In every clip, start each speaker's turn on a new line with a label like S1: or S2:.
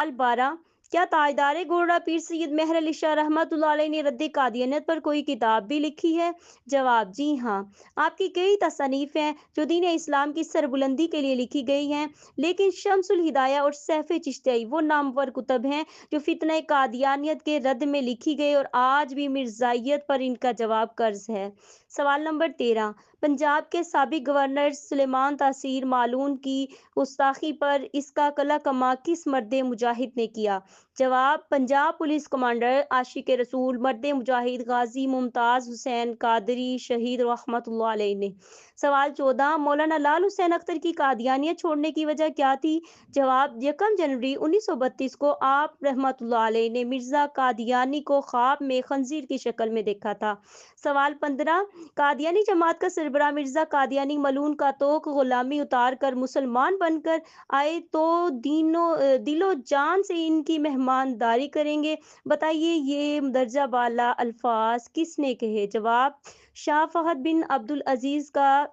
S1: सवाल 12, क्या ताजदार घोड़ा पीर सैयद मेहर अली शाह रहमतुल्लाह अलैह ने रद्द कादियानियत पर कोई किताब भी लिखी है? जवाब, जी हाँ। आपकी कई तसनीफ़ हैं जो दीन इस्लाम की सरबुलंदी के लिए लिखी गई हैं, लेकिन शम्सुल हिदाया और सैफ़ चिश्ती वो नामवर कुतब हैं जो फितना कादियानियत के रद्द में लिखी गई और आज भी मिर्ज़ाइयत पर इनका जवाब कर्ज है। सवाल नंबर 13, पंजाब के साबिक गवर्नर सुलेमान तासीर मालून की गुस्ताखी पर इसका कला कमा किस मर्द मुजाहिद ने किया? जवाब, पंजाब पुलिस कमांडर आशिक रसूल मर्द मुजाहिद गाजी मुमताज हुसैन कादरी शहीद रहमतुल्लाह अलैह ने। सवाल 14, मौलाना लाल हुसैन अख्तर की कादियानियत छोड़ने की वजह क्या थी? जवाब, 1 जनवरी 1932 को आप रहमतुल्लाह अलैह ने मिर्जा कादियानी को ख्वाब में खंजीर की शक्ल में देखा था। सवाल 15, कादियानी जमात का सरबराह मिर्जा कादियानी मलून का तोक गुलामी उतार कर मुसलमान बनकर आए तो दिलो जान से इनकी मेहमानदारी करेंगे। बताइए ये दर्जा बाला अल्फाज किसने कहे? जवाब, शाह फहद बिन अब्दुल अजीज का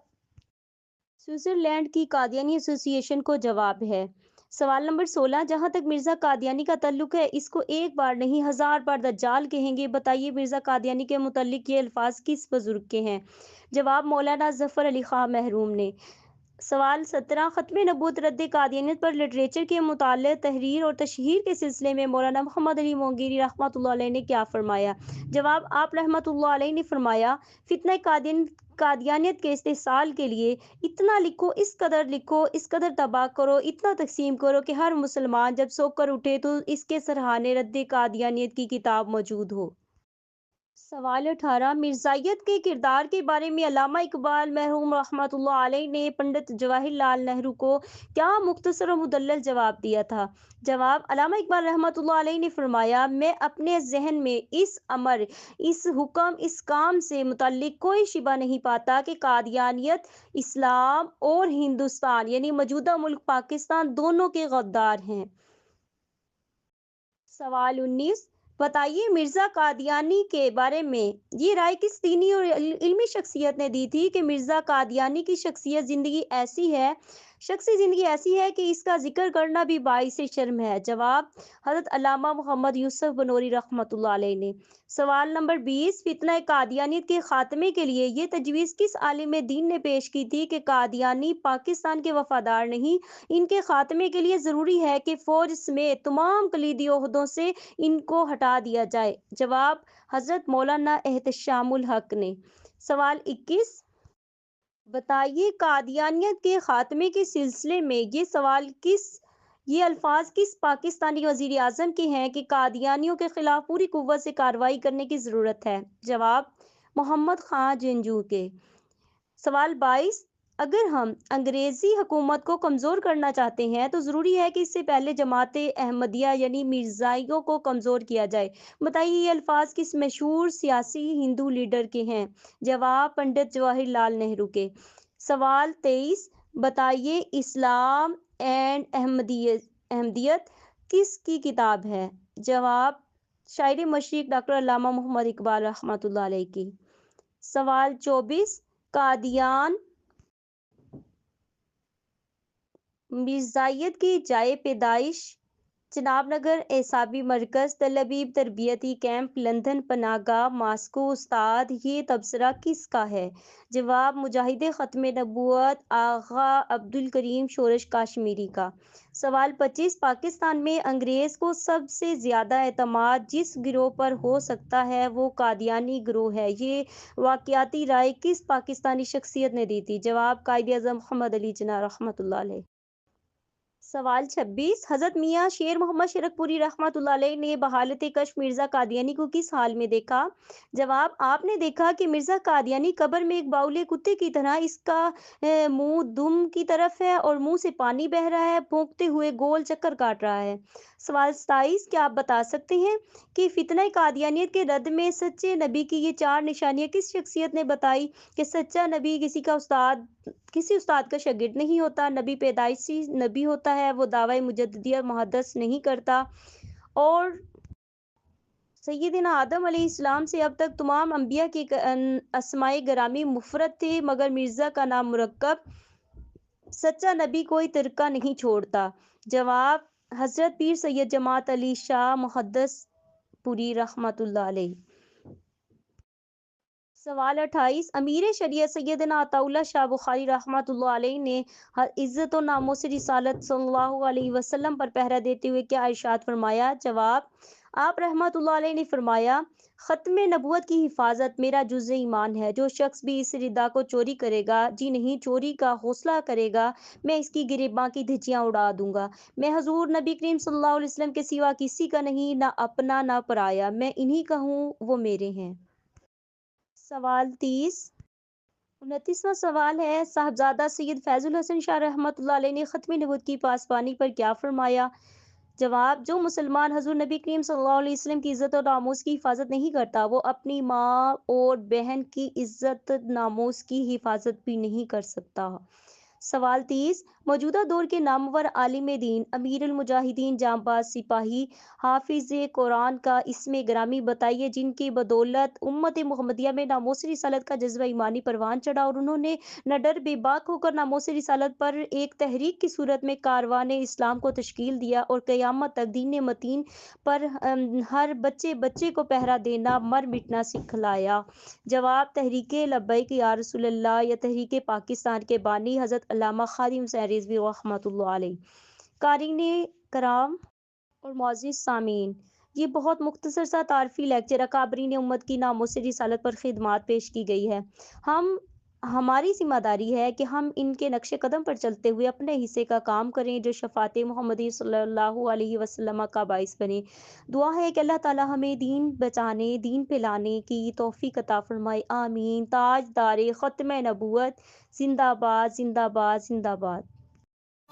S1: स्विट्जरलैंड की कादियानी एसोसिएशन को जवाब है। सवाल नंबर 16, जहां तक मिर्जा कादियानी का ताल्लुक है इसको एक बार नहीं 1000 बार दज्जाल कहेंगे। बताइए मिर्जा कादियानी के मुतल्लिक ये अल्फाज किस बुजुर्ग के हैं? जवाब, मौलाना जफर अली खां महरूम ने। सवाल 17, ख़त्म नबूवत रद्द कादियानियत पर लिटरेचर के मुताले तहरीर और तशहीर के सिलसिले में मौलाना मोहम्मद अली मोंगीरी रहमतुल्लाह अलैह ने क्या फरमाया? जवाब, आप रहमतुल्लाह अलैह ने फरमाया, फितना कादियानियत के इस्तेसाल के लिए इतना लिखो, इस कदर तबाह करो, इतना तकसीम करो कि हर मुसलमान जब सोकर उठे तो इसके सरहाने रद्द कादियानियत की किताब मौजूद हो। सवाल 18, मिर्ज़ाइयत के किरदार के बारे में अल्लामा इकबाल मरहूम रहमतुल्लाह अलैह ने पंडित जवाहरलाल नेहरू को क्या मुख्तसर और मुदल्लल जवाब दिया था? जवाब, अल्लामा इकबाल रहमतुल्लाह अलैह ने फरमाया, मैं अपने जहन में इस अमर, इस हुक्म, इस काम से मुतल्लिक कोई शिबा नहीं पाता कि कादियानियत इस्लाम और हिंदुस्तान यानी मौजूदा मुल्क पाकिस्तान दोनों के गद्दार हैं। सवाल 19, बताइए मिर्जा कादियानी के बारे में ये राय किस दीनी और इल्मी शख्सियत ने दी थी कि मिर्जा कादियानी की शख्सी जिंदगी ऐसी है कि इसका जिक्र करना भी बाइस शर्म है। जवाब, हजरत अल्लामा मोहम्मद यूसुफ बनोरी रहमतुल्लाह अलैह ने। सवाल नंबर 20, फितना कादियानियत के खात्मे के लिए ये तजवीज़ किस आलिम दीन ने पेश की थी कि कादियानी पाकिस्तान के वफादार नहीं, इनके खात्मे के लिए ज़रूरी है कि फ़ौज समेत तमाम कलीदी ओहदों से इनको हटा दिया जाए? जवाब, हज़रत मौलाना एहतशामुल हक ने। सवाल 21, बताइए कादियानियत के खात्मे के सिलसिले में ये अल्फाज किस पाकिस्तानी वजीर आजम के हैं कि कादियानियों के खिलाफ पूरी कुव्वत से कार्रवाई करने की ज़रूरत है? जवाब, मोहम्मद खां जंजू के। सवाल 22, अगर हम अंग्रेजी हुकूमत को कमज़ोर करना चाहते हैं तो ज़रूरी है कि इससे पहले जमात अहमदिया यानी मिर्ज़ाइयों को कमज़ोर किया जाए। बताइए ये अल्फाज किस मशहूर सियासी हिंदू लीडर के हैं? जवाब, पंडित जवाहरलाल नेहरू के। सवाल 23, बताइए इस्लाम एंड अहमदियत किसकी किताब है? जवाब, शायर मशरिक डॉक्टर अल्लामा मोहम्मद इकबाल रहमतुल्लाह अलैह की। सवाल 24, कादियान मिर्ज़ाइयत की जाए पैदाइश जनाबनगर एसाबी मरकज़ तलबीब तरबियती कैंप लंदन पनाहगाह मास्को उस्ताद ये तबसरा किसका है? जवाब, मुजाहिद ख़त्म नबूवत आगा अब्दुल करीम शोरश काश्मीरी का। सवाल 25, पाकिस्तान में अंग्रेज़ को सबसे ज़्यादा एतमाद जिस गिरोह पर हो सकता है वो कादियानी गिरोह है, ये वाक़याती राय किस पाकिस्तानी शख्सियत ने दी थी? जवाब, कायद आज़म मोहम्मद अली जिन्ना रहमतुल्लाह अलैह। सवाल 26, हज़रत मियाँ शेर मोहम्मद शरकपुरी रहमतुल्लाह अलैह ने बहालत कश्फ मिर्ज़ा कादियानी को किस हाल में देखा? जवाब, आपने देखा कि मिर्ज़ा कादियानी कब्र में एक बाउले कुत्ते की तरह, इसका मुंह दुम की तरफ है और मुंह से पानी बह रहा है, भौंकते हुए गोल चक्कर काट रहा है। सवाल 27, क्या आप बता सकते हैं कि फितना कादियानियत के रद्द में सच्चे नबी की ये 4 निशानियाँ किस शख्सियत ने बताई? कि सच्चा नबी किसी उस्ताद का शागिर्द नहीं होता, नबी पैदाइशी नबी होता है, वो दावा मुजद्दिदियत मुहद्दस नहीं करता और सैयदना आदम अलैहिस्सलाम से अब तक तमाम अंबिया के अस्माए गरामी मुफरत थे मगर मिर्ज़ा का नाम मुरक्कब, सच्चा नबी कोई तरीका नहीं छोड़ता। जवाब, حضرت پیر سید جماعت علی شاہ محدث پوری رحمۃ اللہ علیہ۔ سوال 28، امیر شریعت سیدنا عطا اللہ شاہ بخاری رحمۃ اللہ علیہ نے عزت و ناموس رسالت صلی اللہ علیہ وسلم پر پہرا دیتے ہوئے کیا ارشاد فرمایا؟ جواب، آپ رحمۃ اللہ علیہ نے فرمایا، ختم نبوت کی حفاظت میرا جزء ایمان ہے۔ جو شخص بھی اس ردا کو چوری کرے گا، جی نہیں چوری کا حوصلہ کرے گا، میں اس کی گریباں کی دھجیاں اڑا دوں گا۔ میں حضور نبی کریم صلی اللہ علیہ وسلم کے سوا کسی کا نہیں، نہ اپنا نہ پرایا، میں انہی کا ہوں، وہ میرے ہیں۔ سوال 30، 29واں سوال ہے، صاحبزادہ سید فیض الحسن شاہ رحمۃ اللہ علیہ نے ختم نبوت کی پاسبانی پر کیا فرمایا؟ جواب، جو مسلمان حضور نبی کریم صلی اللہ علیہ وسلم کی عزت اور ناموس کی حفاظت نہیں کرتا، وہ اپنی ماں اور بہن کی عزت ناموس کی حفاظت بھی نہیں کر سکتا۔ سوال 30، موجودہ دور کے نامور عالم دین، امیر المجاہدین، جانباز سپاہی، حافظ قرآن کا اسم گرامی بتائیے، جن کی بدولت امت محمدیہ میں ناموس رسالت کا جذبہ ایمانی پروان چڑھا اور انہوں نے نہ ڈر بے باک ہو کر ناموس رسالت پر ایک تحریک کی صورت میں کاروان اسلام کو تشکیل دیا اور قیامت تک دین متین پر ہر بچے کو پہرا دینا، مر مٹنا سکھلایا۔ جواب، تحریک لبیک یا رسول اللہ یا تحریک پاکستان کے بانی حضرت علامہ خادم حسین رضوی رحمۃ اللہ علیہ۔ قارئین کرام اور معزز سامعین، یہ بہت مختصر سا تعارفی لیکچر اکابرین امت کی ناموس رسالت پر خدمات پیش کی گئی ہے۔ ہماری ذمہ داری ہے کہ ہم ان کے نقش قدم پر چلتے ہوئے اپنے حصے کا کام کریں جو شفاعت محمدی صلی اللہ علیہ وسلم کا باعث بنے۔ دعا ہے کہ اللہ تعالی ہمیں دین بچانے، دین پھیلانے کی توفیق عطا فرمائے، آمین۔ تاجدار ختم نبوت زندہ باد، زندہ باد، زندہ باد۔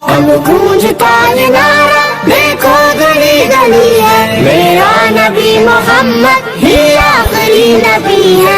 S2: اب گونجتا یہ نعرہ، دیکھو گلی گلی ہے، میرا نبی محمد ہی آخری نبی ہے۔